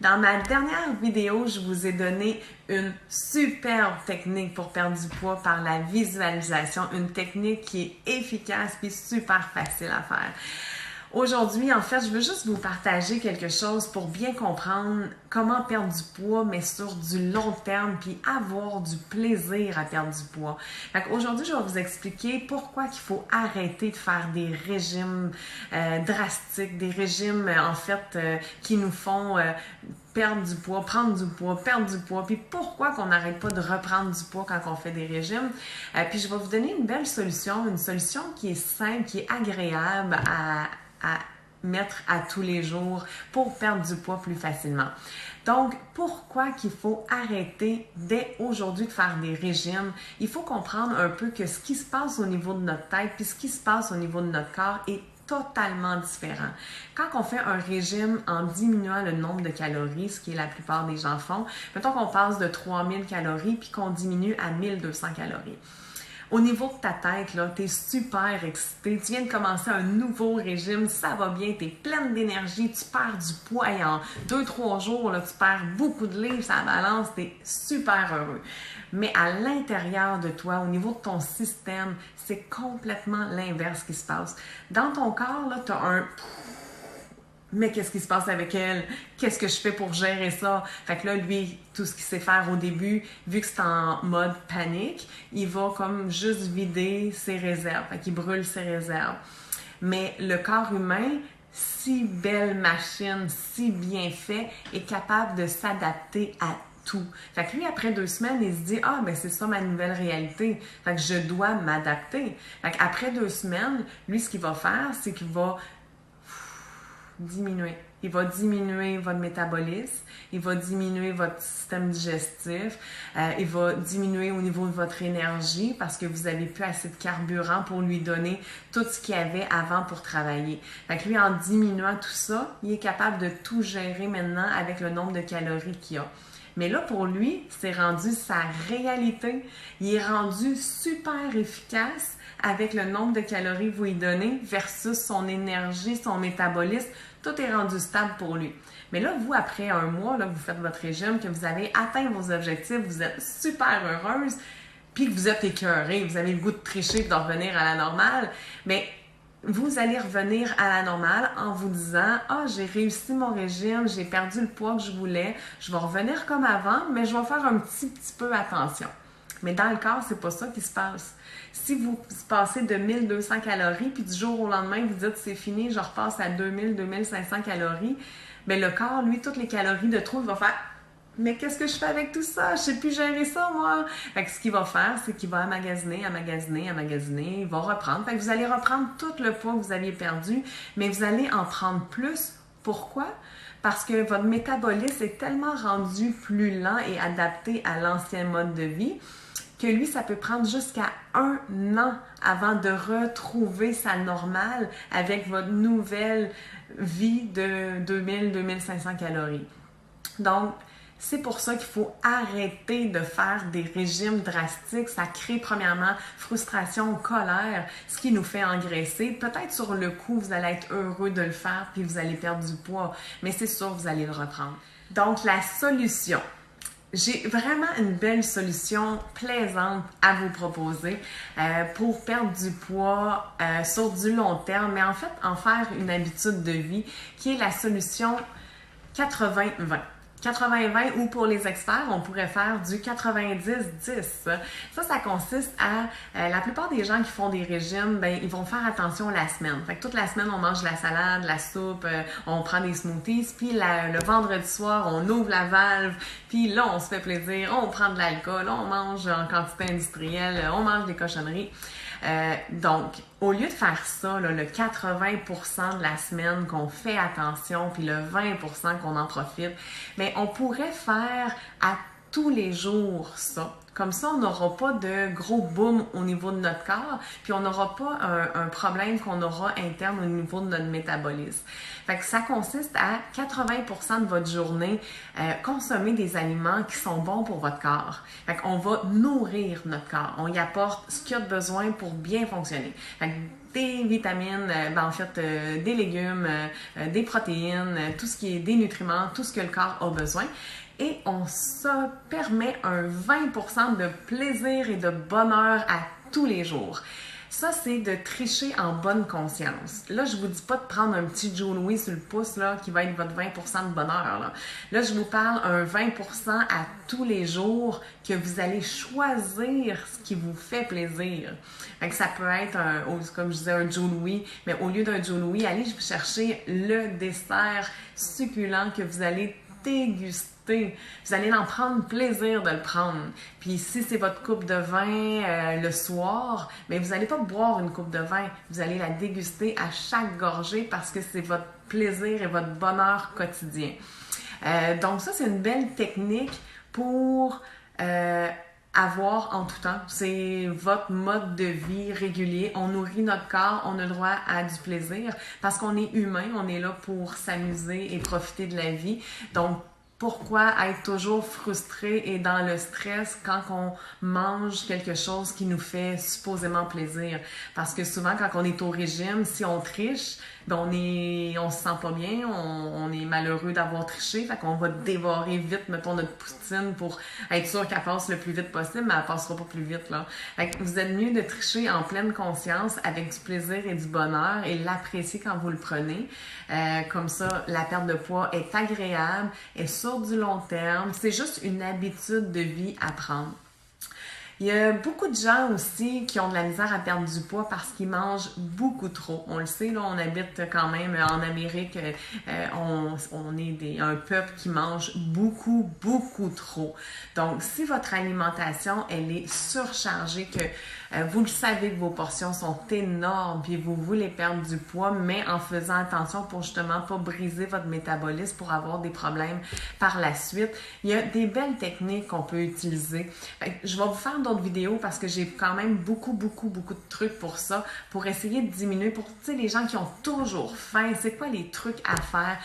Dans ma dernière vidéo, je vous ai donné une superbe technique pour perdre du poids par la visualisation, une technique qui est efficace et super facile à faire. Aujourd'hui, en fait, je veux juste vous partager quelque chose pour bien comprendre comment perdre du poids, mais sur du long terme, puis avoir du plaisir à perdre du poids. Aujourd'hui, je vais vous expliquer pourquoi il faut arrêter de faire des régimes drastiques, des régimes, qui nous font perdre du poids, prendre du poids, perdre du poids, puis pourquoi qu'on n'arrête pas de reprendre du poids quand on fait des régimes. Puis je vais vous donner une belle solution, une solution qui est simple, qui est agréable à mettre à tous les jours pour perdre du poids plus facilement. Donc, pourquoi qu'il faut arrêter dès aujourd'hui de faire des régimes? Il faut comprendre un peu que ce qui se passe au niveau de notre tête puis ce qui se passe au niveau de notre corps est totalement différent. Quand on fait un régime en diminuant le nombre de calories, ce qui est la plupart des gens font, mettons qu'on passe de 3000 calories puis qu'on diminue à 1200 calories. Au niveau de ta tête, là, t'es super excité, tu viens de commencer un nouveau régime, ça va bien, t'es pleine d'énergie, tu perds du poids et en 2-3 jours, là, tu perds beaucoup de livres, ça balance, t'es super heureux. Mais à l'intérieur de toi, au niveau de ton système, c'est complètement l'inverse qui se passe. Dans ton corps, là, t'as un... Mais qu'est-ce qui se passe avec elle? Qu'est-ce que je fais pour gérer ça? Fait que là, lui, tout ce qu'il sait faire au début, vu que c'est en mode panique, il va comme juste vider ses réserves. Fait qu'il brûle ses réserves. Mais le corps humain, si belle machine, si bien fait, est capable de s'adapter à tout. Fait que lui, après 2 semaines, il se dit « Ah, ben c'est ça ma nouvelle réalité. Fait que je dois m'adapter. » Fait qu'après 2 semaines, lui, ce qu'il va faire, c'est qu'il va diminuer. Il va diminuer votre métabolisme, il va diminuer votre système digestif, il va diminuer au niveau de votre énergie parce que vous n'avez plus assez de carburant pour lui donner tout ce qu'il y avait avant pour travailler. Fait que lui, en diminuant tout ça, il est capable de tout gérer maintenant avec le nombre de calories qu'il a. Mais là, pour lui, c'est rendu sa réalité. Il est rendu super efficace avec le nombre de calories que vous lui donnez versus son énergie, son métabolisme. Tout est rendu stable pour lui. Mais là, vous, après 1 mois, là, vous faites votre régime, que vous avez atteint vos objectifs, vous êtes super heureuse, puis que vous êtes écœurée, vous avez le goût de tricher et de revenir à la normale, mais vous allez revenir à la normale en vous disant « Ah, j'ai réussi mon régime, j'ai perdu le poids que je voulais, je vais revenir comme avant, mais je vais faire un petit peu attention. » Mais dans le corps, c'est pas ça qui se passe. Si vous passez de 1200 calories, puis du jour au lendemain, vous dites « C'est fini, je repasse à 2000, 2500 calories », bien le corps, lui, toutes les calories de trop, il va faire « Mais qu'est-ce que je fais avec tout ça? Je sais plus gérer ça, moi! » Fait que ce qu'il va faire, c'est qu'il va emmagasiner, il va reprendre. Fait que vous allez reprendre tout le poids que vous aviez perdu, mais vous allez en prendre plus. Pourquoi? Parce que votre métabolisme est tellement rendu plus lent et adapté à l'ancien mode de vie que lui, ça peut prendre jusqu'à 1 an avant de retrouver sa normale avec votre nouvelle vie de 2000-2500 calories. Donc, c'est pour ça qu'il faut arrêter de faire des régimes drastiques. Ça crée premièrement frustration, colère, ce qui nous fait engraisser. Peut-être sur le coup, vous allez être heureux de le faire puis vous allez perdre du poids, mais c'est sûr que vous allez le reprendre. Donc, la solution. J'ai vraiment une belle solution plaisante à vous proposer pour perdre du poids sur du long terme, mais en fait, en faire une habitude de vie qui est la solution 80-20. 80-20 ou pour les experts, on pourrait faire du 90-10. Ça consiste à... la plupart des gens qui font des régimes, ben ils vont faire attention la semaine. Fait que toute la semaine, on mange de la salade, de la soupe, on prend des smoothies, puis le vendredi soir, on ouvre la valve, puis là, on se fait plaisir, on prend de l'alcool, on mange en quantité industrielle, on mange des cochonneries. Donc, au lieu de faire ça, là, le 80% de la semaine qu'on fait attention, puis le 20% qu'on en profite, mais on pourrait faire à tous les jours ça. Comme ça, on n'aura pas de gros boom au niveau de notre corps, puis on n'aura pas un problème qu'on aura interne au niveau de notre métabolisme. Fait que ça consiste à 80% de votre journée consommer des aliments qui sont bons pour votre corps. Fait qu'on va nourrir notre corps. On y apporte ce qu'il a besoin pour bien fonctionner. Fait que des vitamines, des légumes, des protéines, tout ce qui est des nutriments, tout ce que le corps a besoin. Et on se permet un 20% de plaisir et de bonheur à tous les jours. Ça, c'est de tricher en bonne conscience. Là, je vous dis pas de prendre un petit Joe Louis sur le pouce là, qui va être votre 20% de bonheur. Là, je vous parle un 20% à tous les jours que vous allez choisir ce qui vous fait plaisir. Fait que ça peut être, comme je disais, un Joe Louis, mais au lieu d'un Joe Louis, allez chercher le dessert succulent que vous allez déguster. Vous allez en prendre plaisir de le prendre. Puis si c'est votre coupe de vin le soir, mais vous n'allez pas boire une coupe de vin, vous allez la déguster à chaque gorgée parce que c'est votre plaisir et votre bonheur quotidien. Donc ça, c'est une belle technique pour avoir en tout temps. C'est votre mode de vie régulier. On nourrit notre corps, on a le droit à du plaisir parce qu'on est humain, on est là pour s'amuser et profiter de la vie. Donc, pourquoi être toujours frustré et dans le stress quand on mange quelque chose qui nous fait supposément plaisir? Parce que souvent, quand on est au régime, si on triche, ben on se sent pas bien, on est malheureux d'avoir triché, fait qu'on va dévorer vite, mettons, notre poutine pour être sûr qu'elle passe le plus vite possible, mais elle passera pas plus vite, là. Fait que vous êtes mieux de tricher en pleine conscience avec du plaisir et du bonheur et l'apprécier quand vous le prenez. Comme ça, la perte de poids est agréable, est sur du long terme. C'est juste une habitude de vie à prendre. Il y a beaucoup de gens aussi qui ont de la misère à perdre du poids parce qu'ils mangent beaucoup trop. On le sait, là, on habite quand même en Amérique, on est un peuple qui mange beaucoup, beaucoup trop. Donc, si votre alimentation, elle est surchargée, que vous le savez que vos portions sont énormes, puis vous voulez perdre du poids, mais en faisant attention pour justement pas briser votre métabolisme pour avoir des problèmes par la suite, il y a des belles techniques qu'on peut utiliser. Je vais vous faire d'autres vidéos parce que j'ai quand même beaucoup de trucs pour ça, pour essayer de diminuer, pour les gens qui ont toujours faim, c'est quoi les trucs à faire